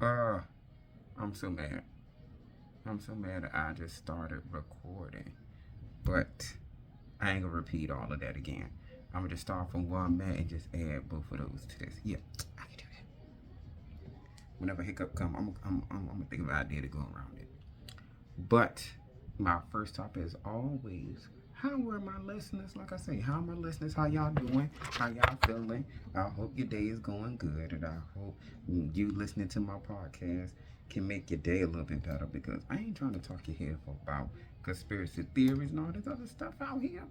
Uh, I'm so mad. I'm so mad that I just started recording. But I ain't gonna repeat all of that again. I'm gonna just start from where I'm at and just add both of those to this. Yeah, I can do that. Whenever hiccup come, I'm gonna think of an idea to go around it. But my first topic is always, how are my listeners? Like I say, how are my listeners? How y'all doing? How y'all feeling? I hope your day is going good, and I hope you listening to my podcast can make your day a little bit better. Because I ain't trying to talk your head off about conspiracy theories and all this other stuff out here.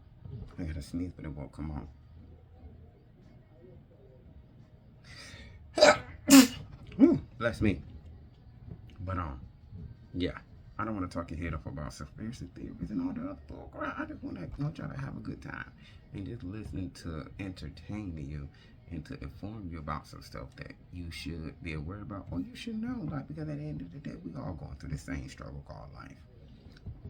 I gotta sneeze, but it won't come on. Ooh, bless me. But yeah. I don't want to talk your head off about conspiracy theories and all the other bullcrap. I just want y'all to have a good time and just listen to entertain you and to inform you about some stuff that you should be aware about or you should know. Like, because at the end of the day, we all going through the same struggle called life.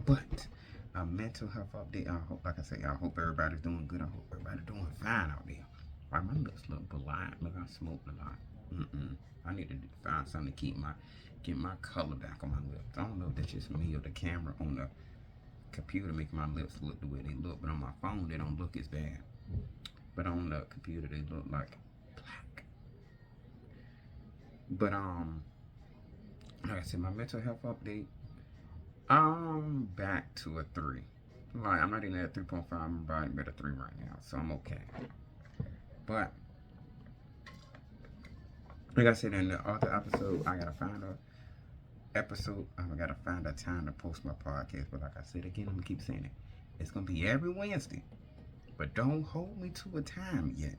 But a mental health update. I hope, like I say, I hope everybody's doing good. I hope everybody's doing fine out there. Why my lips look blind? Look, I smoked a lot. I need to find something to get my color back on my lips. I don't know if that's just me or the camera on the computer making my lips look the way they look, but on my phone they don't look as bad. But on the computer they look like black. But like I said, my mental health update. I'm back to a 3. Like, I'm not even at 3.5. I'm about at a 3 right now, so I'm okay. But like I said in the other episode, I gotta find a episode. I gotta find a time to post my podcast. But like I said again, I'm gonna keep saying it. It's gonna be every Wednesday. But don't hold me to a time yet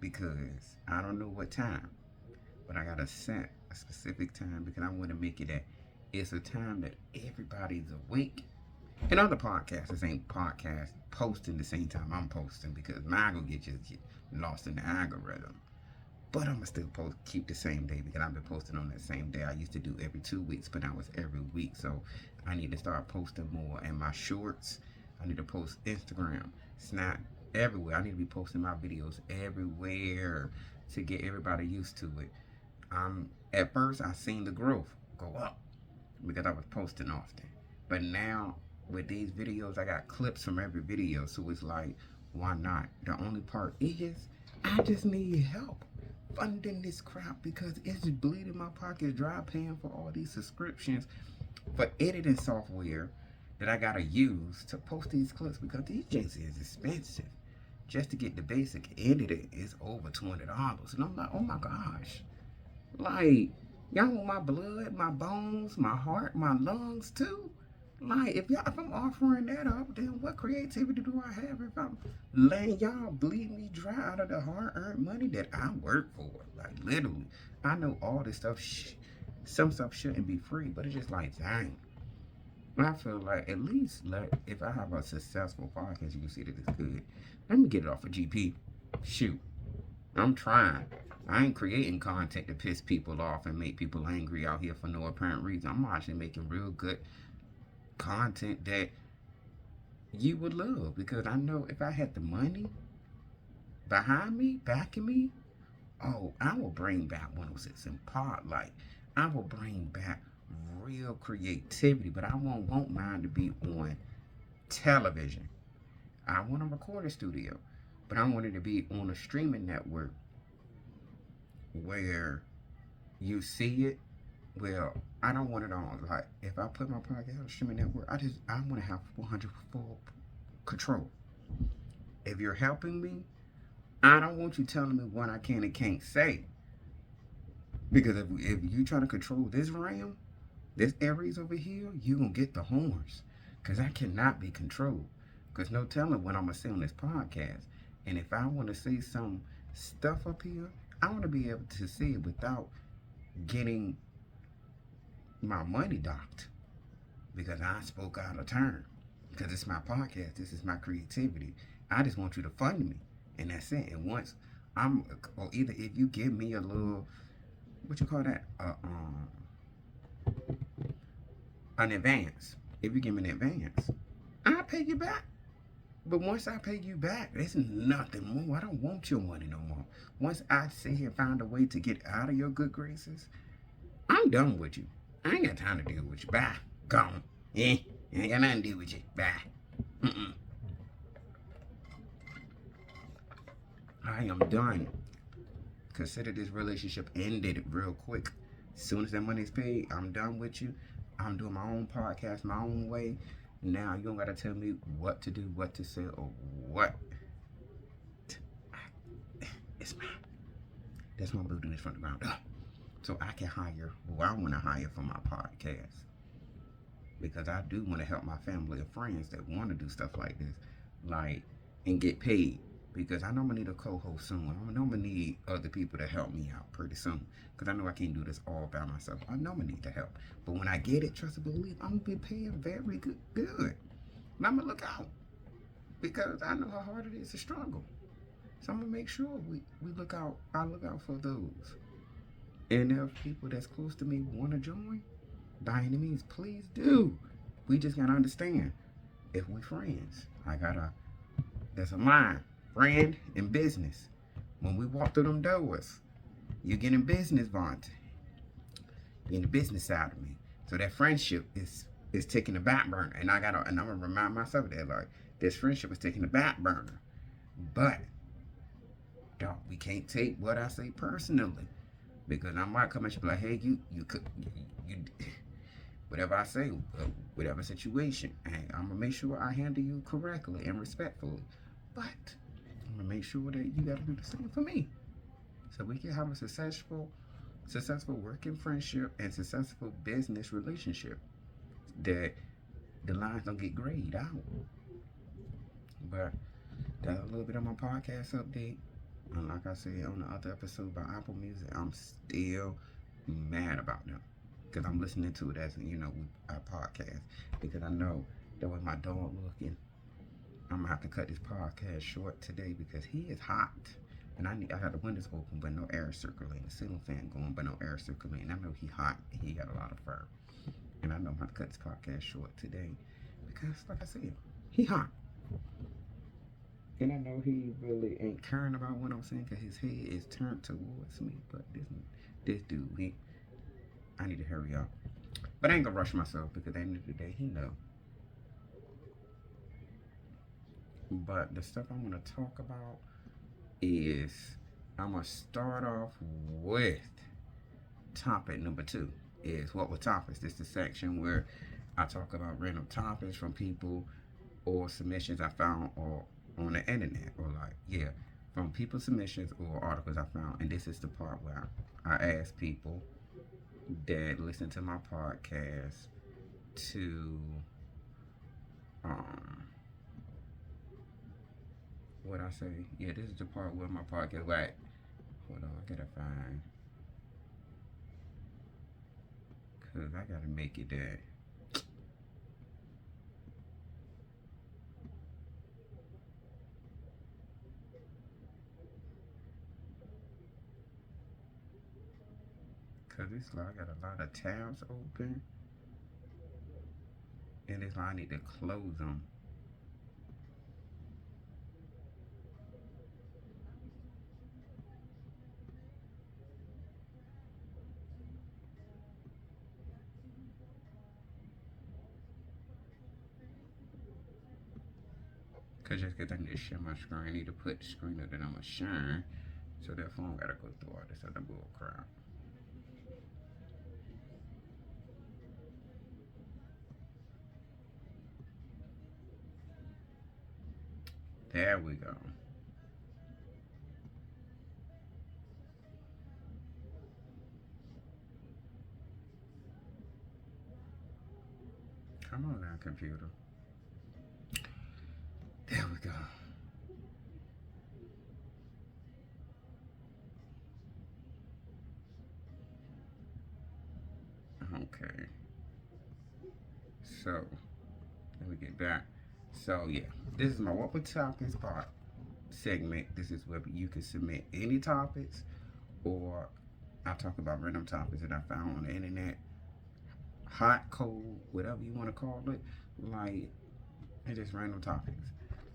because I don't know what time. But I gotta set a specific time because I want to make it that it's a time that everybody's awake. And other podcasts ain't podcasts posting the same time I'm posting because mine gonna get lost in the algorithm. But I'm gonna still keep the same day because I've been posting on that same day. I used to do every 2 weeks, but now it's every week. So I need to start posting more. And my shorts, I need to post Instagram, Snap, everywhere. I need to be posting my videos everywhere to get everybody used to it. At first I seen the growth go up because I was posting often. But now with these videos, I got clips from every video. So it's like, why not? The only part is I just need help funding this crap because it's bleeding my pockets dry paying for all these subscriptions for editing software that I gotta use to post these clips because these JCs is expensive. Just to get the basic editing is over $200. And I'm like, oh my gosh. Like, y'all want my blood, my bones, my heart, my lungs too? Like, if I'm offering that up, then what creativity do I have if I'm letting y'all bleed me dry out of the hard-earned money that I work for? Like, literally, I know all this stuff. Some stuff shouldn't be free, but it's just like, dang. I feel like at least if I have a successful podcast, you can see that it's good. Let me get it off of GP. Shoot, I'm trying. I ain't creating content to piss people off and make people angry out here for no apparent reason. I'm actually making real good content that you would love because I know if I had the money behind me, backing me, oh, I will bring back 106 in Pod. Like, I will bring back real creativity, but I won't want mine to be on television. I want a recording studio, but I want it to be on a streaming network where you see it. Well, I don't want it on. Like, if I put my podcast on a streaming network, I want to have 100 full control. If you're helping me, I don't want you telling me what I can and can't say. Because if you try to control this realm, this areas over here, you going to get the horns. Because I cannot be controlled. Because no telling what I'm going to say on this podcast. And if I want to say some stuff up here, I want to be able to say it without getting my money docked. Because I spoke out of turn. Because it's my podcast. This is my creativity. I just want you to fund me. And that's it. And once or either if you give me a little, what you call that? An advance. If you give me an advance, I'll pay you back. But once I pay you back, there's nothing more. I don't want your money no more. Once I sit here and find a way to get out of your good graces, I'm done with you. I ain't got time to deal with you. Bye. Gone. Yeah. I ain't got nothing to do with you. Bye. Mm-mm. I am done. Consider this relationship ended real quick. As soon as that money's paid, I'm done with you. I'm doing my own podcast, my own way. Now you don't gotta tell me what to do, what to say, or what. It's mine. That's why I'm building this from the ground up. So I can hire who I want to hire for my podcast. Because I do want to help my family and friends that want to do stuff like this, like, and get paid. Because I know I'm going to need a co-host soon. I know I'm going to need other people to help me out pretty soon. Because I know I can't do this all by myself. I know I'm going to need the help. But when I get it, trust and believe, I'm going to be paying very good. And I'm going to look out. Because I know how hard it is to struggle. So I'm going to make sure we look out. I look out for those. And if people that's close to me want to join, by any means, please do. We just got to understand, if we friends, there's a line. Friend and business. When we walk through them doors, you're getting business, Vontae. You're in the business side of me. So that friendship is taking the back burner. And I'm gonna remind myself that, like, this friendship is taking the back burner. But we can't take what I say personally. Because I might come at you and be like, hey, you whatever I say, whatever situation, and I'm gonna make sure I handle you correctly and respectfully. But I'm gonna make sure that you gotta do the same for me, so we can have a successful working friendship and successful business relationship. That the lines don't get grayed out. But that's a little bit of my podcast update. And like I said on the other episode about Apple Music, I'm still mad about them. Because I'm listening to it as, our podcast. Because I know that with my dog looking, I'm going to have to cut this podcast short today because he is hot. And I got the windows open but no air circulating. The ceiling fan going but no air circulating. I know he hot. He got a lot of fur. And I know I'm going to cut this podcast short today. Because, like I said, he hot. And I know he really ain't caring about what I'm saying because his head is turned towards me. But this dude, I need to hurry up. But I ain't gonna rush myself because at the end of the day, he know. But the stuff I'm gonna talk about is, I'm gonna start off with topic number 2. Is what were topics? This is the section where I talk about random topics from people or submissions I found or on the internet, or from people's submissions or articles I found. And this is the part where I ask people that listen to my podcast to what I say. Yeah, this is the part where my podcast, like, hold on, I gotta find, cause I gotta make it that. Cause it's like I got a lot of tabs open, and it's like I need to close them. Cause just cause I need to share my screen, I need to put the screen up that I'm sharing, so that phone gotta go through all this other bull crap. There we go. Come on now, computer. There we go. Okay. So, let me get back. So, yeah. This is my What Would Topics part segment. This is where you can submit any topics, or I talk about random topics that I found on the internet. Hot, cold, whatever you want to call it. Like, it's just random topics.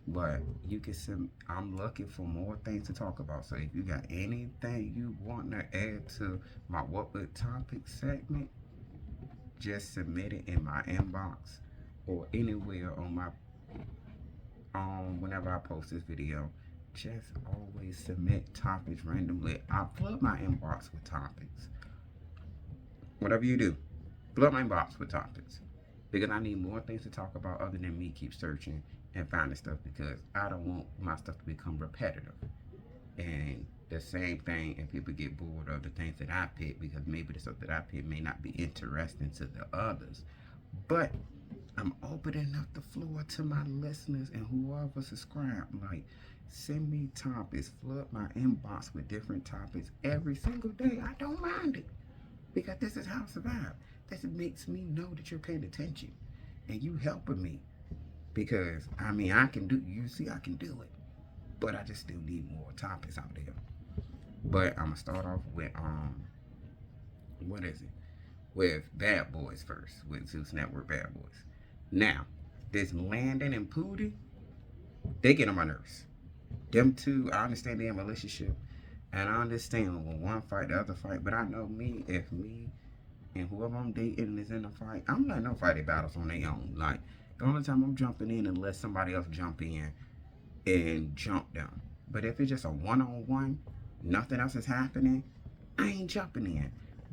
But you can send. I'm looking for more things to talk about. So if you got anything you want to add to my What Would Topic segment, just submit it in my inbox or anywhere on my whenever I post this video. Just always submit topics randomly. I flood my inbox with topics. Whatever you do, flood my inbox with topics. Because I need more things to talk about other than me keep searching and finding stuff, because I don't want my stuff to become repetitive. And the same thing, and people get bored of the things that I pick, because maybe the stuff that I pick may not be interesting to the others. But I'm opening up the floor to my listeners and whoever subscribe. Like, send me topics, flood my inbox with different topics every single day. I don't mind it, because this is how I survive. This makes me know that you're paying attention and you helping me. Because I mean, I can do. You see, I can do it, but I just still need more topics out there. But I'm gonna start off with what is it? With Bad Boys first, with Zeus Network Bad Boys. Now, this Landon and Pootie, they get on my nerves. Them two, I understand they're in a relationship, and I understand when one fight, the other fight. But I know me, if me and whoever I'm dating is in a fight, I'm letting them fight their battles on their own. Like, the only time I'm jumping in unless somebody else jump in and jump them. But if it's just a one-on-one, nothing else is happening, I ain't jumping in.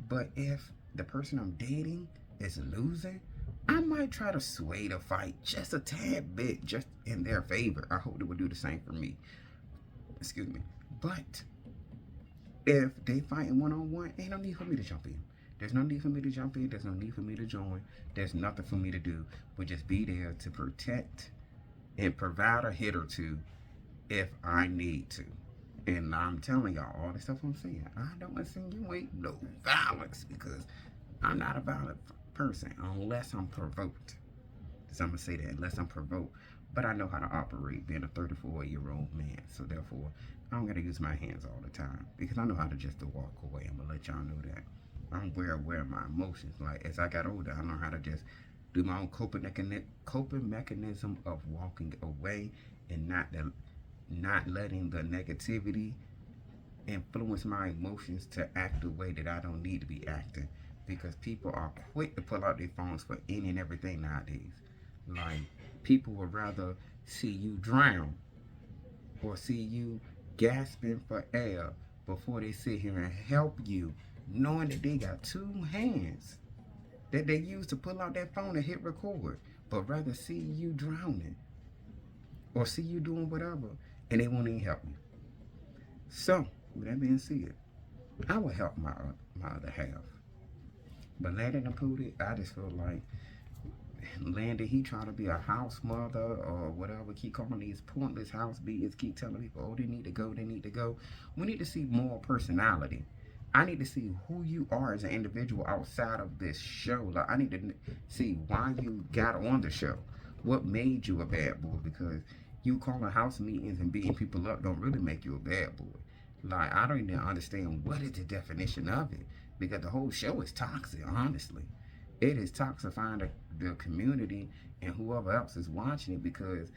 But if the person I'm dating is losing, I might try to sway the fight just a tad bit, just in their favor. I hope they would do the same for me. Excuse me. But if they fighting one-on-one, ain't no need for me to jump in. There's no need for me to jump in. There's no need for me to join. There's nothing for me to do but just be there to protect and provide a hit or two if I need to. And I'm telling y'all all the stuff I'm saying. I don't insinuate no violence, because I'm not a violent person unless I'm provoked. So I'm going to say that, unless I'm provoked. But I know how to operate being a 34-year-old man. So therefore, I don't got to use my hands all the time, because I know how to just to walk away. I'm going to let y'all know that. I'm very aware of my emotions. Like, as I got older, I know how to just do my own coping mechanism of walking away and not letting the negativity influence my emotions to act the way that I don't need to be acting. Because people are quick to pull out their phones for any and everything nowadays. Like, people would rather see you drown or see you gasping for air before they sit here and help you, knowing that they got two hands that they use to pull out that phone and hit record, but rather see you drowning or see you doing whatever, and they won't even help you. So, with that being said, I will help my other half. But Landon and Pootie, I just feel like Landon, he trying to be a house mother or whatever, keep calling these pointless house beaters, keep telling people, oh, they need to go, they need to go. We need to see more personality. I need to see who you are as an individual outside of this show. Like, I need to see why you got on the show. What made you a bad boy? Because you calling house meetings and beating people up don't really make you a bad boy. Like, I don't even understand what is the definition of it. Because the whole show is toxic, honestly. It is toxifying the community and whoever else is watching it, because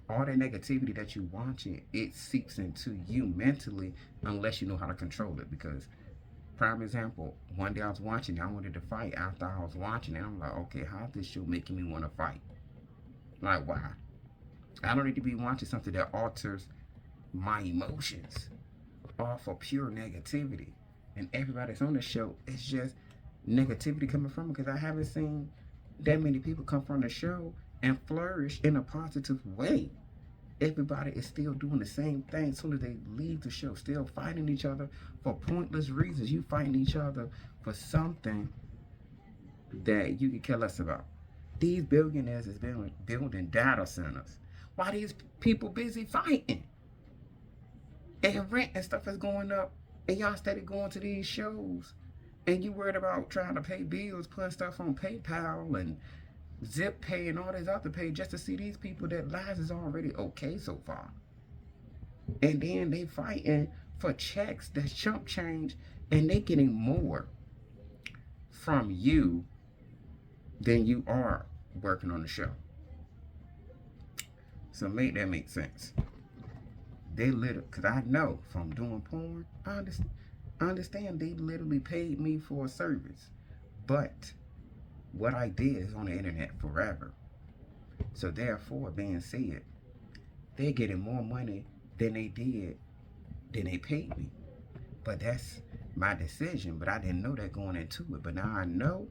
all that negativity that you're watching, it seeps into you mentally unless you know how to control it. Because, prime example, one day I was watching it, I wanted to fight after I was watching it. I'm like, okay, how's this show making me want to fight? Like, why? I don't need to be watching something that alters my emotions, all for pure negativity. And everybody that's on the show, it's just negativity coming from it, because I haven't seen that many people come from the show and flourish in a positive way. Everybody is still doing the same thing as soon as they leave the show, still fighting each other for pointless reasons. You fighting each other for something that you could care less about. These billionaires is building data centers. Why these people busy fighting? And rent and stuff is going up, and y'all steady going to these shows, and you worried about trying to pay bills, putting stuff on PayPal and Zip Pay and all this other pay just to see these people that lives is already okay so far. And then they fighting for checks that's chump change, and they getting more from you than you are working on the show. So make that make sense. They literally, because I know from doing porn, I understand they literally paid me for a service. But what I did is on the internet forever. So therefore, being said, they're getting more money than they paid me. But that's my decision. But I didn't know that going into it. But now I know.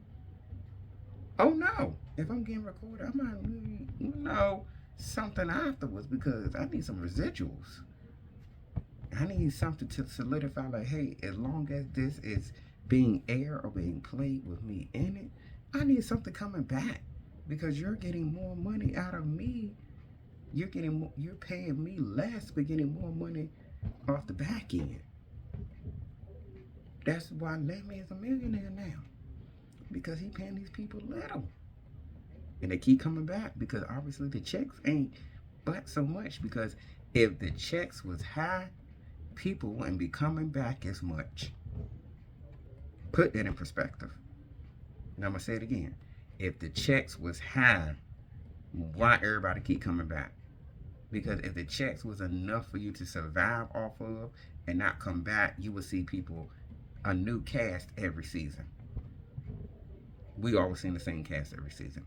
Oh no! If I'm getting recorded, I might know something afterwards because I need some residuals. I need something to solidify. Like, hey, as long as this is being aired or being played with me in it, I need something coming back because you're getting more money out of me. You're paying me less, but getting more money off the back end. That's why Lemmy is a millionaire now, because he paying these people little, and they keep coming back because obviously the checks ain't but so much. Because if the checks was high, people wouldn't be coming back as much. Put that in perspective. And I'm gonna say it again. If the checks was high, why everybody keep coming back? Because if the checks was enough for you to survive off of and not come back, you would see people, a new cast every season. We always seen the same cast every season,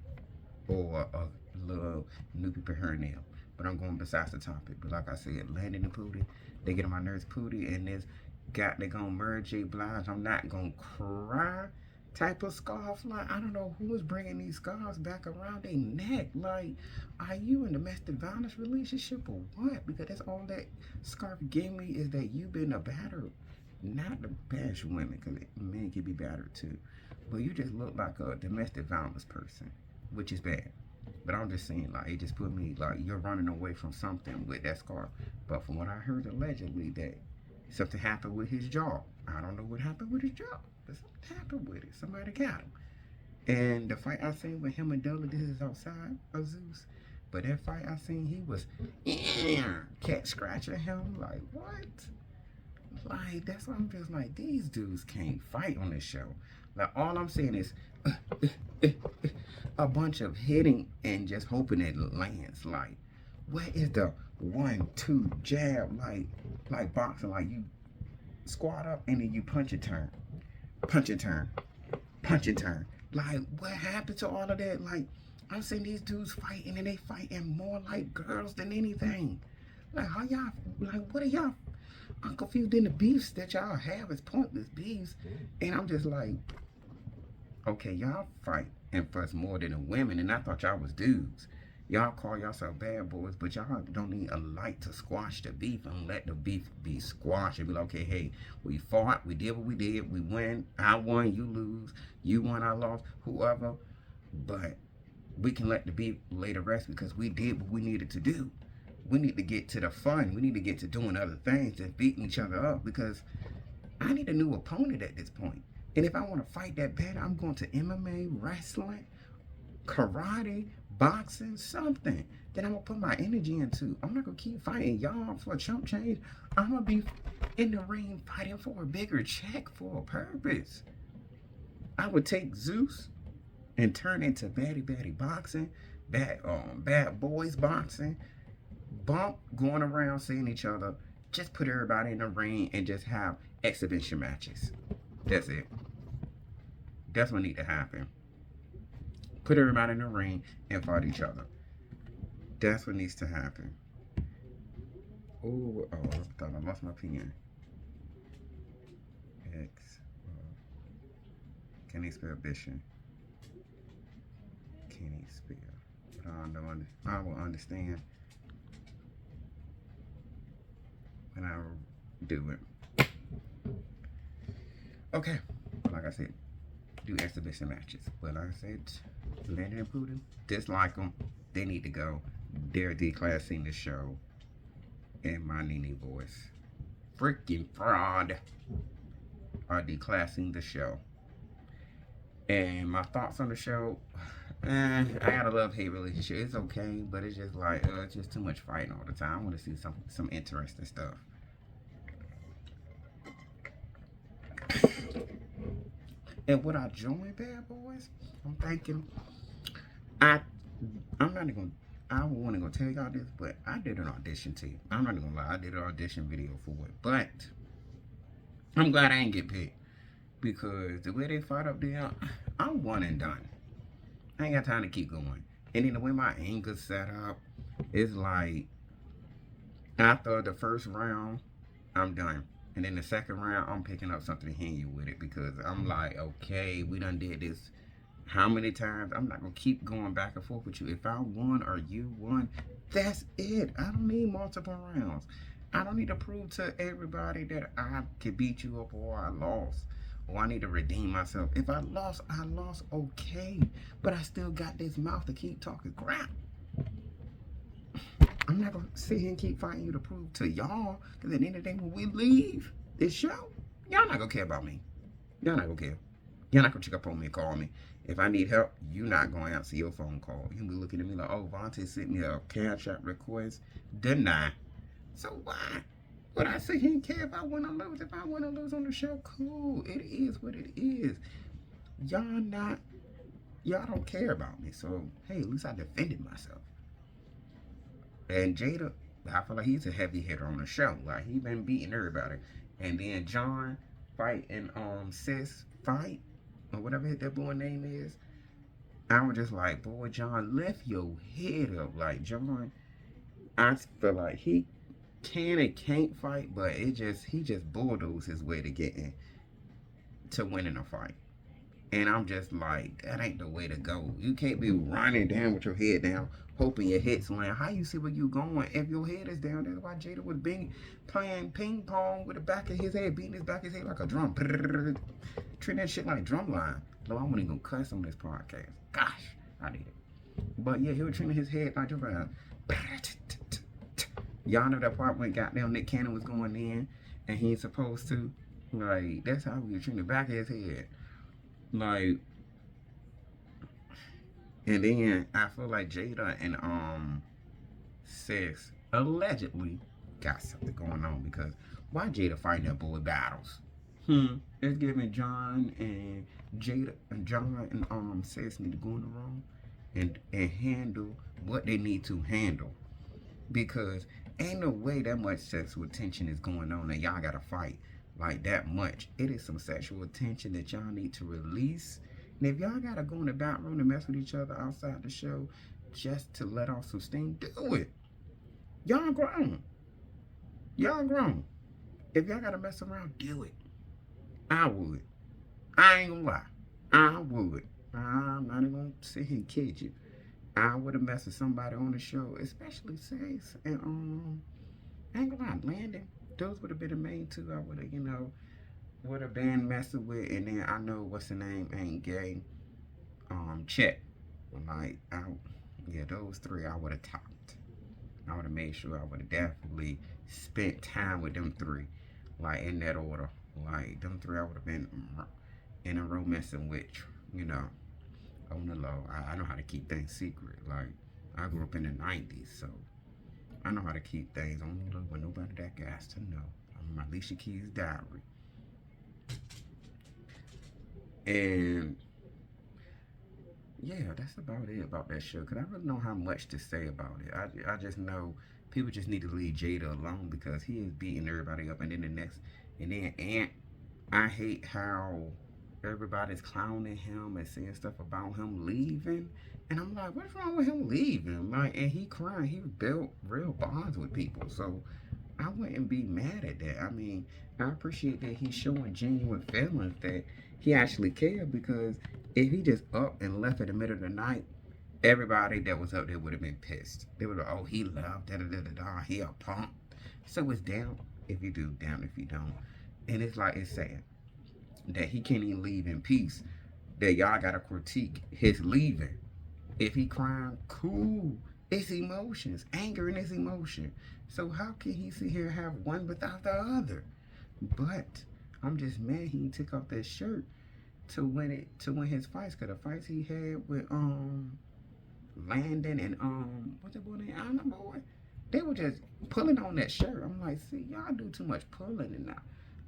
or a little new people here and there. But I'm going besides the topic. But like I said, Landon and Pootie, they get on my nerves. Pootie and this guy, they gonna merge J. Blige. I'm not gonna cry type of scarf. Like, I don't know who is bringing these scarves back around their neck. Like, are you in a domestic violence relationship or what? Because that's all that scarf gave me, is that you've been a battered. Not to bash women, because men can be battered too. But you just look like a domestic violence person, which is bad. But I'm just saying, like, it just put me, like, you're running away from something with that scarf. But from what I heard, allegedly, that something happened with his jaw. I don't know what happened with his jaw, but something happened with it. Somebody got him. And the fight I seen with him and Dudley, this is outside of Zeus. But that fight I seen, he was cat scratching him. Like, what? Like, that's why I'm just like, these dudes can't fight on this show. Like, all I'm saying is a bunch of hitting and just hoping it lands. Like, where is the 1-2 jab? Like boxing, like you squat up and then you punch and turn, punch and turn, punch and turn. Like, what happened to all of that? Like, I'm seeing these dudes fighting and they fighting more like girls than anything. Like, how y'all, like, what are y'all? I'm confused in the beefs that y'all have is pointless beefs. And I'm just like, okay, y'all fight and fuss more than the women, and I thought y'all was dudes. Y'all call yourself bad boys, but y'all don't need a light to squash the beef and let the beef be squashed and be like, okay, hey, we fought, we did what we did, we win, I won, you lose, you won, I lost, whoever. But we can let the beef lay to rest because we did what we needed to do. We need to get to the fun. We need to get to doing other things than beating each other up, because I need a new opponent at this point. And if I want to fight that bad, I'm going to MMA, wrestling, karate, boxing, something that I'm going to put my energy into. I'm not going to keep fighting y'all for a chump change. I'm going to be in the ring fighting for a bigger check for a purpose. I would take Zeus and turn into baddie boxing, bad boys boxing, bump going around seeing each other. Just put everybody in the ring and just have exhibition matches. That's it. That's what needs to happen. Put everybody in the ring and fight each other. That's what needs to happen. Oh, I thought I lost my pen. X. Can he spell Bishop? Can he spell? But I will understand when I do it. Okay, like I said, do exhibition matches. But like I said, Landon and Pootie, dislike them. They need to go. They're declassing the show in my Nene voice. Freaking fraud are declassing the show. And my thoughts on the show, I got a love-hate relationship. It's okay, but it's just like, it's just too much fighting all the time. I want to see some interesting stuff. And would I join Bad Boys? I'm thinking, I'm not even gonna, I want to go tell y'all this, but I did an audition tape. I'm not gonna lie, I did an audition video for it. But I'm glad I ain't get picked. Because the way they fought up there, I'm one and done. I ain't got time to keep going. And then the way my anger's set up, it's like after the first round, I'm done. And then the second round, I'm picking up something to hit you with it because I'm like, okay, we done did this how many times? I'm not gonna keep going back and forth with you. If I won or you won, that's it. I don't need multiple rounds. I don't need to prove to everybody that I could beat you up or I lost. Or I need to redeem myself. If I lost, okay. But I still got this mouth to keep talking crap. I'm not going to sit here and keep fighting you to prove to y'all. Because at the end of the day, when we leave this show, y'all not going to care about me. Y'all not going to care. Y'all not going to check up on me and call me. If I need help, you're not going to answer your phone call. You'll be looking at me like, oh, Vontae sent me a cash app request. Deny. So why? Would I sit here and care if I win or lose? If I win or lose on the show, cool. It is what it is. Y'all don't care about me. So, hey, at least I defended myself. And Jada, I feel like he's a heavy hitter on the show. Like, he been beating everybody. And then John fighting Sis fight, or whatever that boy name is. I was just like, boy, John, lift your head up. Like, John, I feel like he can and can't fight, but he just bulldozed his way to getting to winning a fight. And I'm just like, that ain't the way to go. You can't be running down with your head down, hoping your head's land. How you see where you going if your head is down? That's why Jada was playing ping pong with the back of his head, beating his back of his head like a drum. Treating that shit like drum line. No, I wouldn't even cuss on this podcast. Gosh, I need it. But yeah, he was treating his head like drum line. Y'all know that part when goddamn Nick Cannon was going in and he ain't supposed to. Like, that's how we were treating the back of his head. Like, and then I feel like Jada and Sis allegedly got something going on because why Jada fighting that boy battles? It's giving John and Sis need to go in the room and handle what they need to handle. Because ain't no way that much sexual tension is going on and y'all gotta fight like that much. It is some sexual tension that y'all need to release. And if y'all gotta go in the bathroom to mess with each other outside the show just to let off some steam, do it. Y'all grown. Y'all grown. If y'all gotta mess around, do it. I would. I ain't gonna lie. I would. I'm not even gonna sit here and kid you. I would have messed with somebody on the show, especially Sis and I ain't gonna lie, Landon. Those would have been the main two I would have, would have been messing with. And then I know what's the name ain't gay. Chet. Like, those three I would have topped. I would have made sure I would have definitely spent time with them three, like in that order. Like them three I would have been in a romancing with, on the low. I know how to keep things secret. Like, I grew up in the 90s, so I know how to keep things on the low when nobody that got to know. I'm my Alicia Keys diary. And yeah, that's about it about that show. Because I really don't have much to say about it. I just know people just need to leave Jada alone because he is beating everybody up. And then Ant, I hate how everybody's clowning him and saying stuff about him leaving. And I'm like, what's wrong with him leaving? Like, and he crying. He built real bonds with people. So I wouldn't be mad at that. I mean, I appreciate that he's showing genuine feelings, that he actually cared, because if he just up and left in the middle of the night, everybody that was up there would have been pissed. They would have, oh, he left, he a punk. So it's down if you do, down if you don't. And it's like, it's sad that he can't even leave in peace, that y'all gotta critique his leaving. If he crying, cool. It's emotions. Anger and his emotion. So how can he sit here and have one without the other? But I'm just mad he took off that shirt to win his fights. Cause the fights he had with Landon and what's that boy name? Anna boy. They were just pulling on that shirt. I'm like, see, y'all do too much pulling and now.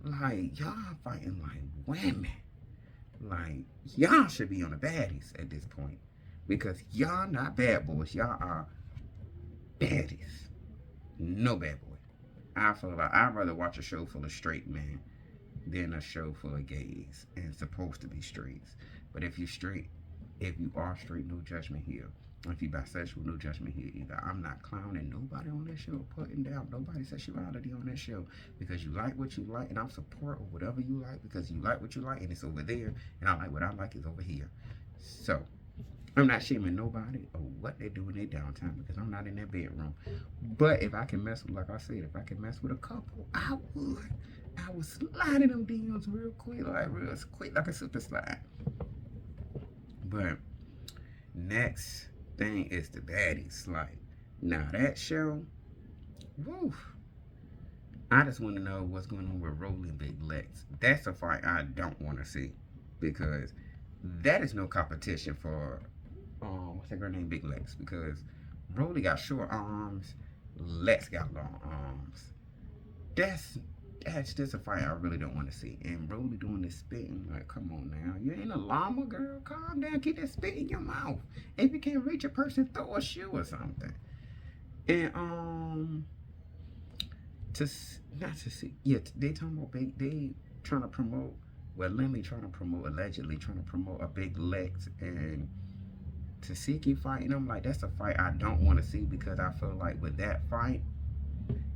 Like, y'all fighting like women. Like, y'all should be on the baddies at this point. Because y'all not bad boys. Y'all are baddies. No bad boy. I feel like I'd rather watch a show full of straight men than a show full of gays and supposed to be straights. But if you're straight, if you are straight, no judgment here. If you bisexual, no judgment here either. I'm not clowning nobody on this show, putting down nobody's sexuality on this show, because you like what you like, and I'm supporting whatever you like because you like what you like, and it's over there, and I like what I like is over here. So I'm not shaming nobody or what they do in their downtime because I'm not in their bedroom. But if I can mess with, like I said, if I can mess with a couple, I would. I would slide in them DMs real quick, like a super slide. But next thing is the baddies. Like, now that show, woo. I just want to know what's going on with Rolling Big Legs. That's a fight I don't want to see, because that is no competition for what's that girl named Big Legs, because Rolly got short arms, Lex got long arms. That's just a fight I really don't want to see. And Rolly doing this spitting, like, come on now, you ain't a llama, girl. Calm down, keep that spit in your mouth. If you can't reach a person, throw a shoe or something. And to not to see, yeah, they talking about they trying to promote. Well, Lemmy trying to promote, allegedly trying to promote a Big Legs and Tasiki fight, and I'm like, that's a fight I don't want to see, because I feel like with that fight,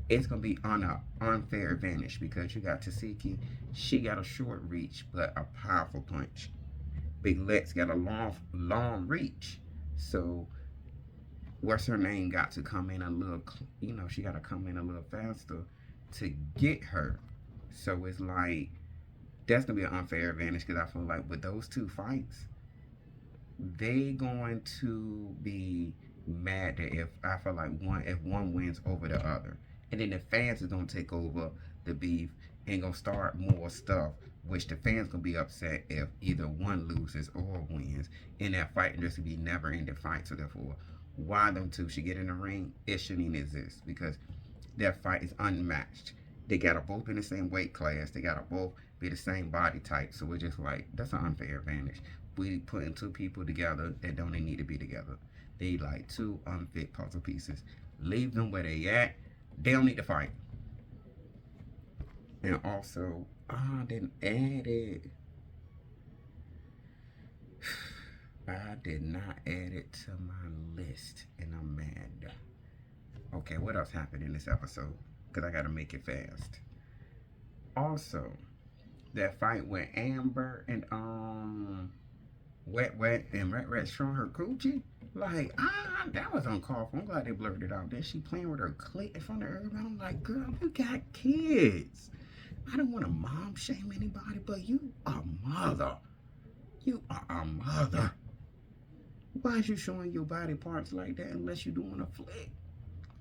it's gonna be on an unfair advantage, because you got Tasiki, she got a short reach but a powerful punch. Big Lex got a long reach, so what's her name got to come in a little, she got to come in a little faster to get her. So it's like that's gonna be an unfair advantage, because I feel like with those two fights, they going to be mad that if I feel like if one wins over the other, and then the fans is gonna take over the beef and gonna start more stuff, which the fans gonna be upset if either one loses or wins, and that fight just to be never ending fight. So therefore, why them two should get in the ring, it shouldn't even exist, because their fight is unmatched. They gotta both in the same weight class. They gotta both be the same body type. So it's just like, that's an unfair advantage. We putting two people together that don't need to be together. They like two unfit puzzle pieces. Leave them where they at. They don't need to fight. And also, I didn't add it. I did not add it to my list, and I'm mad. Okay, what else happened in this episode? Because I gotta make it fast. Also, that fight with Amber and Wet and Rat showing her coochie. Like, that was uncalled for. I'm glad they blurred it out. Then she playing with her clit in front of everybody. I'm like, girl, you got kids. I don't want to mom shame anybody, but you are a mother. You are a mother. Why is you showing your body parts like that unless you're doing a flick?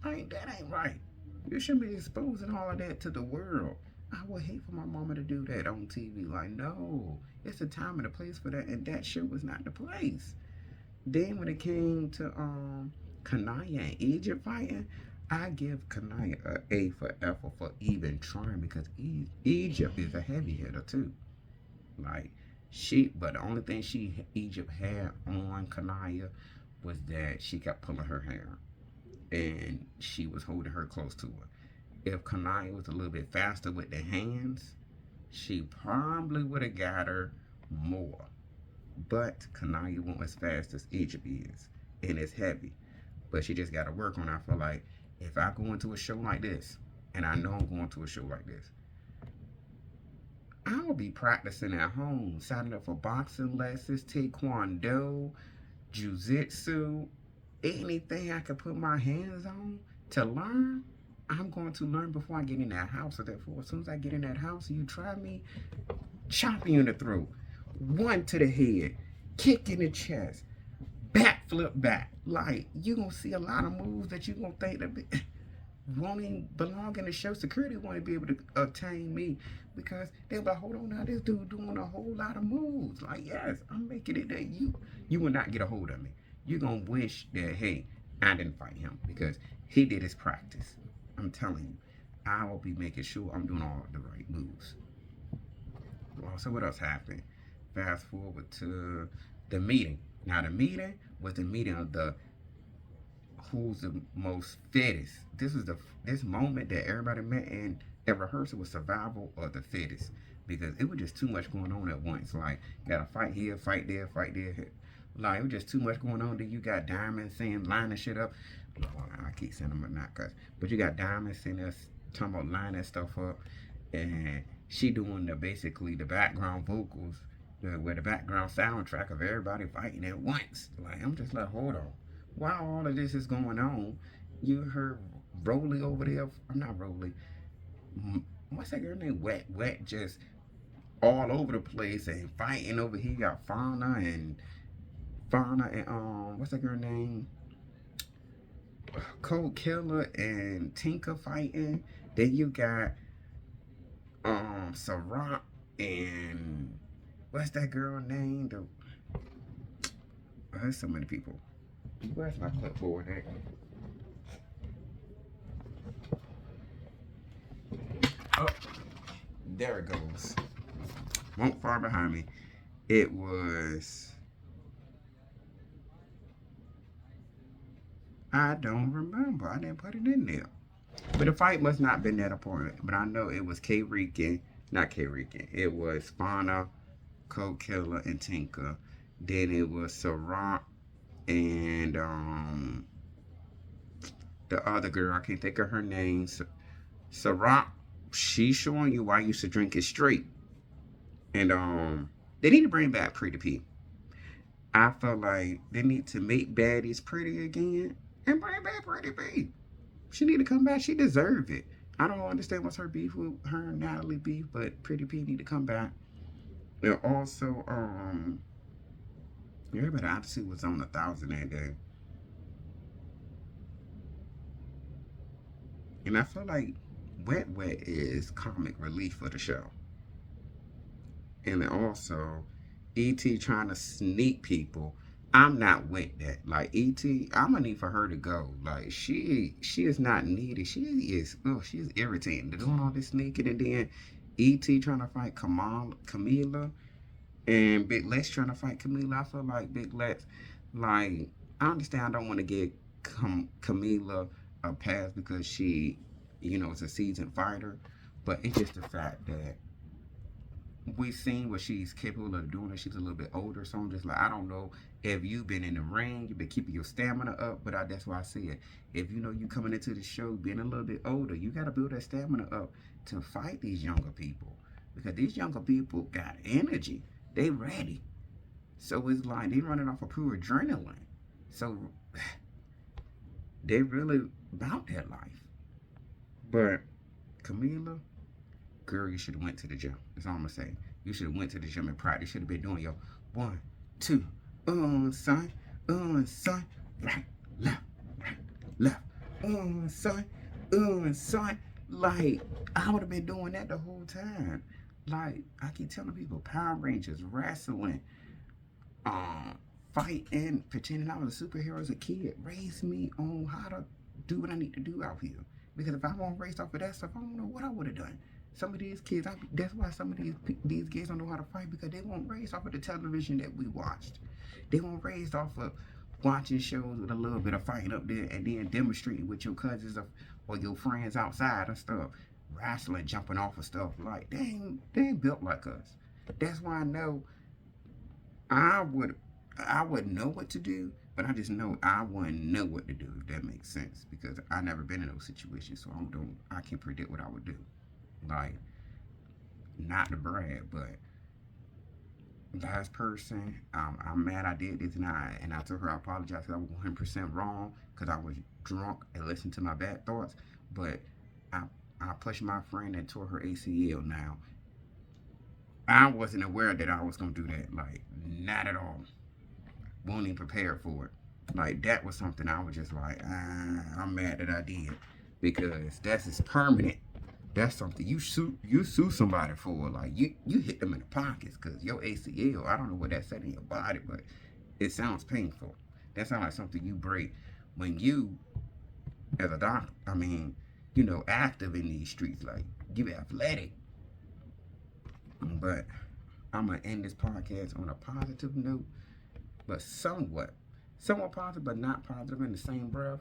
Like, that ain't right. You shouldn't be exposing all of that to the world. I would hate for my mama to do that on TV. Like, no, it's a time and a place for that, and that shit was not the place. Then when it came to Kanaya and Egypt fighting, I give Kanaya an A for effort for even trying, because Egypt is a heavy hitter too. Like, but the only thing Egypt had on Kanaya was that she kept pulling her hair, and she was holding her close to her. If Kanaya was a little bit faster with the hands, she probably would have got her more. But Kanaya won't as fast as Egypt is, and it's heavy. But she just got to work on it. I feel like if I go into a show like this, and I know I'm going to a show like this, I will be practicing at home, signing up for boxing lessons, taekwondo, jiu-jitsu, anything I can put my hands on to learn. I'm going to learn before I get in that house. So therefore, as soon as I get in that house, you try me, chop you in the throat, one to the head, kick in the chest, backflip back. Like, you gonna see a lot of moves that you gonna think that won't even belong in the show. Security won't be able to obtain me, because they'll be like, hold on now, this dude doing a whole lot of moves. Like, yes, I'm making it that you will not get a hold of me. You're gonna wish that, hey, I didn't fight him, because he did his practice. I'm telling you, I will be making sure I'm doing all the right moves. Well, so what else happened? Fast forward to the meeting. Now, the meeting was the meeting of the who's the most fittest. This moment that everybody met in at rehearsal was survival of the fittest, because it was just too much going on at once. Like, got to fight here, fight there, fight there. Like, it was just too much going on. Then you got Diamond saying, lining shit up. I keep saying them, but not cause. But you got Diamond saying us talking about lining stuff up, and she doing basically the background vocals, where the background soundtrack of everybody fighting at once. Like, I'm just like, hold on. While all of this is going on, you heard Rolly over there. I'm not Rolly. What's that girl name? Wet, just all over the place and fighting over here. You got Fauna and what's that girl name? Cold Killer and Tinker fighting. Then you got Ciroc and what's that girl name? There's so many people. Where's my clipboard at? Oh, there it goes. Won't far behind me. It was, I don't remember. I didn't put it in there. But the fight must not have been that important. But I know it was K-Rican. Not K-Rican. It was Fauna, Cold Killer, and Tinker. Then it was Ciroc and the other girl. I can't think of her name. Ciroc, she's showing you why you should drink it straight. And they need to bring back Pretty P. I feel like they need to make baddies pretty again and bring back Pretty P. She need to come back. She deserve it. I don't understand what's her beef with her and Natalie beef, but Pretty P need to come back. And also, everybody obviously was on 1,000 that day. And I feel like Wet is comic relief for the show. And then also, E.T. trying to sneak people. I'm not with that. Like, E.T., I'm gonna need for her to go. Like, she is not needed. She is irritating. They're doing all this sneaking, and then E.T. trying to fight Camila, and Big Lex trying to fight Camila. I feel like Big Lex, like, I understand I don't want to give Camila a pass because she, is a seasoned fighter, but it's just the fact that we've seen what she's capable of doing, and she's a little bit older. So I'm just like, I don't know if you've been in the ring, you've been keeping your stamina up, but that's why I say it. If you coming into the show being a little bit older, you got to build that stamina up to fight these younger people, because these younger people got energy. They ready. So it's like they running off of pure adrenaline. So they really about that life. But Camila, girl, you should have went to the gym. That's all I'm gonna say. You should have went to the gym and practice. Should have been doing your 1, 2, son, right, left, son. Like, I would have been doing that the whole time. Like, I keep telling people, Power Rangers, wrestling, fighting, pretending I was a superhero as a kid, raised me on how to do what I need to do out here. Because if I won't race off of that stuff, I don't know what I would have done. Some of these kids, that's why some of these kids don't know how to fight, because they weren't raised off of the television that we watched. They weren't raised off of watching shows with a little bit of fighting up there and then demonstrating with your cousins or your friends outside and stuff. Wrestling, jumping off of stuff. Like, they ain't built like us. That's why I know I would know what to do, but I just know I wouldn't know what to do, if that makes sense, because I never been in those situations, so I can't predict what I would do. Like, not to brag, but last person, I'm mad I did this, and I told her I apologize because I was 100% wrong, because I was drunk and listened to my bad thoughts. But I pushed my friend and tore her ACL. Now, I wasn't aware that I was going to do that. Like, not at all. Wasn't even prepared for it. Like, that was something I was just like, I'm mad that I did. Because that's just permanent. That's something you sue somebody for. Like, you hit them in the pockets, because your ACL, I don't know what that said in your body, but it sounds painful. That sounds like something you break when you, as a doctor, active in these streets, like, you athletic. But I'm going to end this podcast on a positive note, but somewhat. somewhat positive, but not positive in the same breath.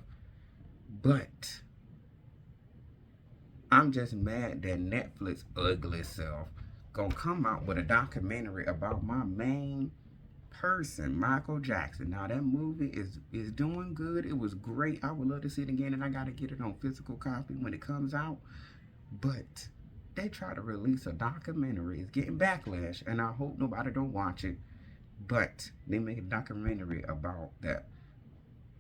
But I'm just mad that Netflix ugly self gonna come out with a documentary about my main person, Michael Jackson. Now that movie is doing good. It was great. I would love to see it again, and I gotta get it on physical copy when it comes out. But they try to release a documentary. It's getting backlash, and I hope nobody don't watch it. But they make a documentary about the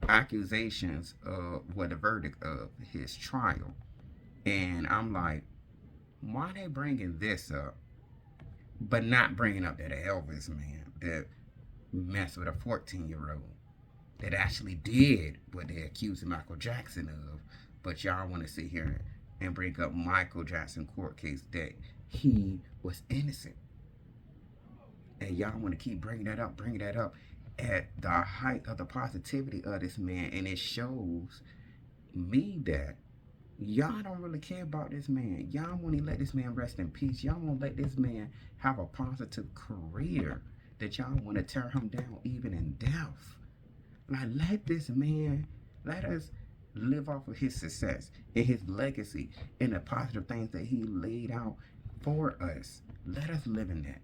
accusations of what the verdict of his trial. And I'm like, why they bringing this up, but not bringing up that Elvis man that messed with a 14-year-old that actually did what they accused Michael Jackson of, but y'all want to sit here and bring up Michael Jackson court case that he was innocent. And y'all want to keep bringing that up at the height of the positivity of this man. And it shows me that y'all don't really care about this man. Y'all want to let this man rest in peace. Y'all want to let this man have a positive career. That y'all want to tear him down even in death. Like, let this man, let us live off of his success and his legacy and the positive things that he laid out for us. Let us live in that.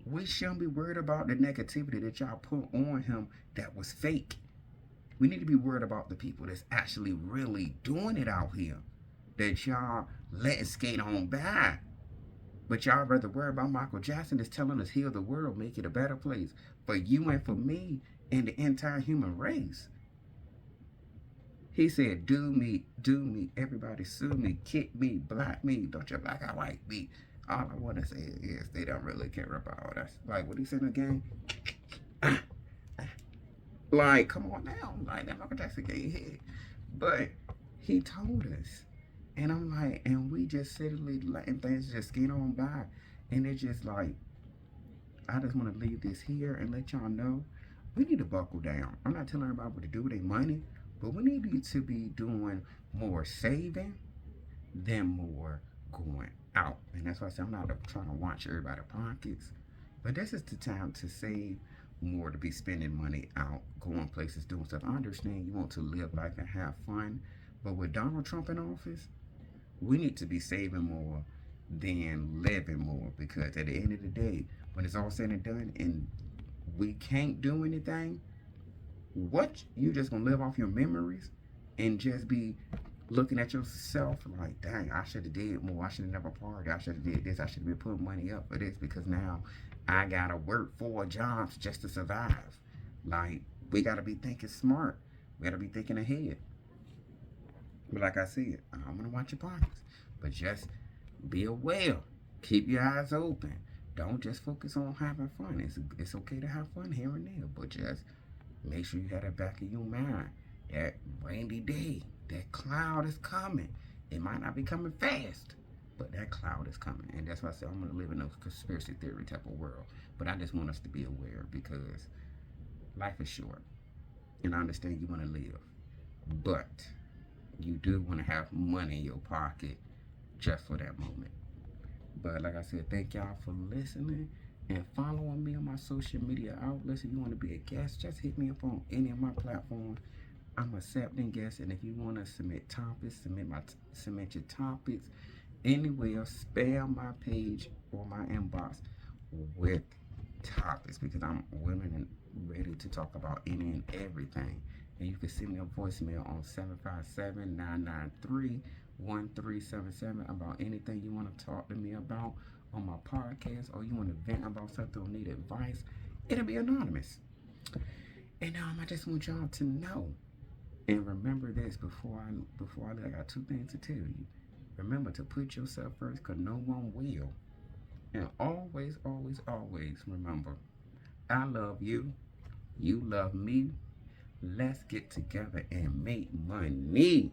We shouldn't be worried about the negativity that y'all put on him that was fake. We need to be worried about the people that's actually really doing it out here. That y'all letting skate on by. But y'all rather worry about Michael Jackson that's telling us heal the world, make it a better place for you and for me and the entire human race. He said, do me, everybody sue me, kick me, block me, don't you black or white me. All I want to say is they don't really care about us. Like what he said again. Like, come on now. Like, that Michael Jackson gave hit. But he told us. And I'm like, and we just steadily letting things just get on by. And it's just like, I just want to leave this here and let y'all know, we need to buckle down. I'm not telling everybody what to do with their money, but we need to be doing more saving than more going out. And that's why I say I'm not trying to watch everybody's pockets. But this is the time to save more, to be spending money out, going places, doing stuff. I understand you want to live life and have fun, but with Donald Trump in office, we need to be saving more than living more, because at the end of the day, when it's all said and done and we can't do anything, what, you just gonna live off your memories and just be looking at yourself like, dang, I should have did more, I should have never partied, I should have did this, I should have been putting money up for this, because now I gotta work 4 jobs just to survive. Like, we gotta be thinking smart, we gotta be thinking ahead. But like I said, I'm gonna watch your pockets, but just be aware, keep your eyes open. Don't just focus on having fun. It's okay to have fun here and there, but just make sure you have that back of your mind. That rainy day, that cloud is coming. It might not be coming fast, but that cloud is coming. And that's why I said I'm going to live in a conspiracy theory type of world. But I just want us to be aware, because life is short. And I understand you want to live. But you do want to have money in your pocket just for that moment. But like I said, thank y'all for listening and following me on my social media outlets. If you want to be a guest, just hit me up on any of my platforms. I'm accepting guests, and if you want to submit topics, submit your topics anywhere. Spam my page or my inbox with topics, because I'm willing and ready to talk about any and everything. And you can send me a voicemail on 757-993-1377 about anything you want to talk to me about on my podcast, or you want to vent about something or need advice. It'll be anonymous. And I just want y'all to know. And remember this, before I leave, I got 2 things to tell you. Remember to put yourself first, because no one will. And always, always, always remember, I love you. You love me. Let's get together and make money.